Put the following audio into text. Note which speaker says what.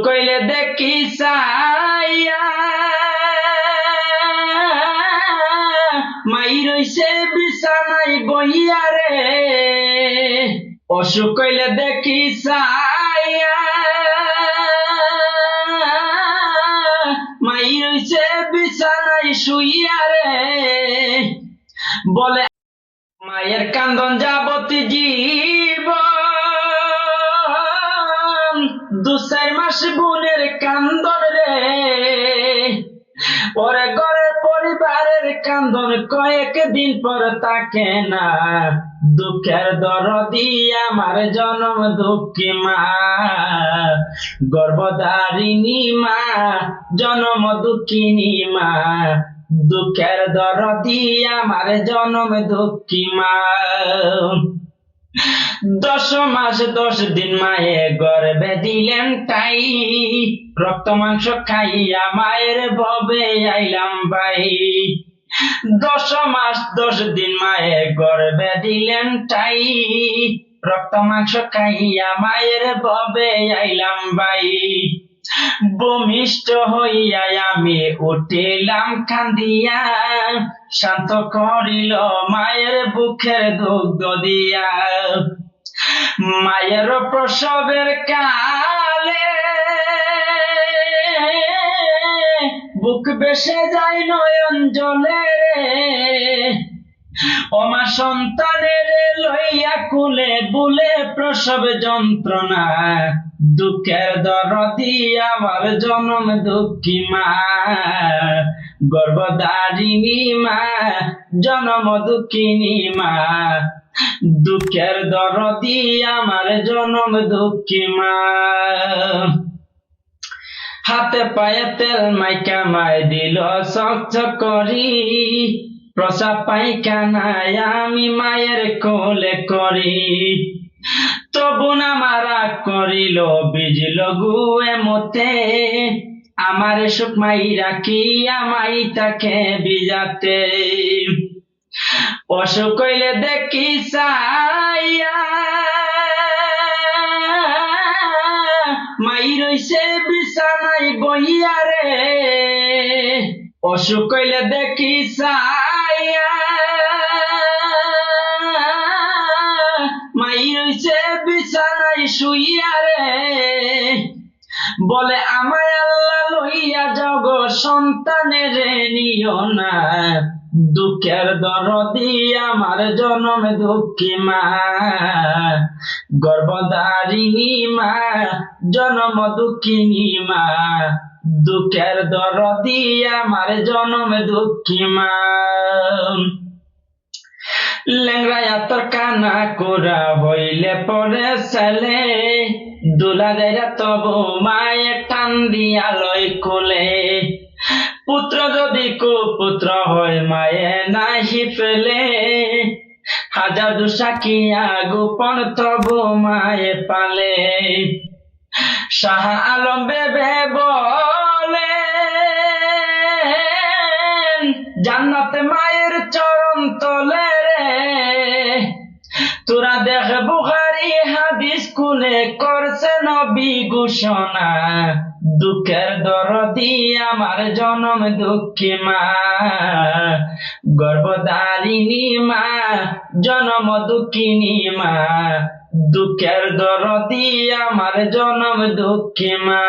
Speaker 1: কইলে দেখি চাইয়া মাই রইছে বিছানায় বইয়া রে, অসুখ কইলে দেখি চাইয়া মাই রইছে বিছানায় শুইয়া রে, বলে মায়ের কান্দন যাবতী জীবন, 2-4 মাস বোনের কান্দন রে, ওরে ঘরের পরিবারের কান্দন কয়েকদিন পর থাকে না, দুঃখের দরদি আমার জনম দুঃখী মা, গর্ভধারিণী মা, জনম দুঃখিনী মা, দুঃখের দরদি আমার জনম দুঃখী মা। 10 মাস 10 দিন মায়ে গর্ভে দিলেন তাই, রক্ত মাংস খাইয়া মায়ের ভবে আইলাম ভাই। 10 মাস 10 দিন মায়ে গর্ভে দিলেন তাই, রক্ত মাংস খাইয়া মায়ের ভবে আইলাম ভাই। ভূমিষ্ঠ হইয়া আমি উঠিলাম কান্দিয়া, শান্ত করিল মায়ের বুকের দুগ্ধ দিয়া। মায়ের প্রসবের কালে বুক বেসে যায় নয়ন জলে রে, ওমা সন্তানের লইয়া কুলে বুলে প্রসব যন্ত্রণা, দুঃখের দরদি আমার জনম দুঃখী মা, গর্ভধারিণী মা, জনম দুঃখিনী মা, দুঃখের দরদি আমার জনম দুঃখী মা। হাতে পায়ে তেল মাইকা মাই দিল চকচক করি, প্রসাব পায়খানায় আমি মায়ের কোলে করি, তবু না মারা করিল বিজল গুয়ে মতে, আমার সুখ মাই রাখিয়া মাই তাকে বিজাতে। অসুখ কইলে দেখি চাইয়া মাই রইছে বিছানায় বইয়া রে, অসুখ কইলে দেখি চাইয়া মাই রইছে বিছানায় শুইয়া রে, বলে আমায় আল্লাহ লইয়া যাও গো সন্তানের নিও না, দুঃখের দরদি আমার জনম দুঃখী মা, গর্ভধারিণী মা, জনম দুঃখিনী মা, দুঃখের দরদি আমার জনম দুঃখী মা। লেংরায়া তোর কানা কোরা হইলে পরে ছেলে, দুলা যাইরা তবু মায়ে টান দিয়া লয় কোলে, পুত্র যদি কুপুত্র হয় মায়ে নাহি ফেলে, হাজার দুসাকিয়া গোপন তবু মায়ে পালে। শাহ আলম বেবে বলে জান্নাতে মায়ের চরণ তলে রে, তোরা দেখ বুখারী হাদিস কুলে করছে নবী ঘোষণা, দুঃখের দরদি আমার জনম দুঃখী মা, গর্ভধারিণী মা, জনম দুঃখিনী মা, দুঃখের দরদি আমার জনম দুঃখী মা।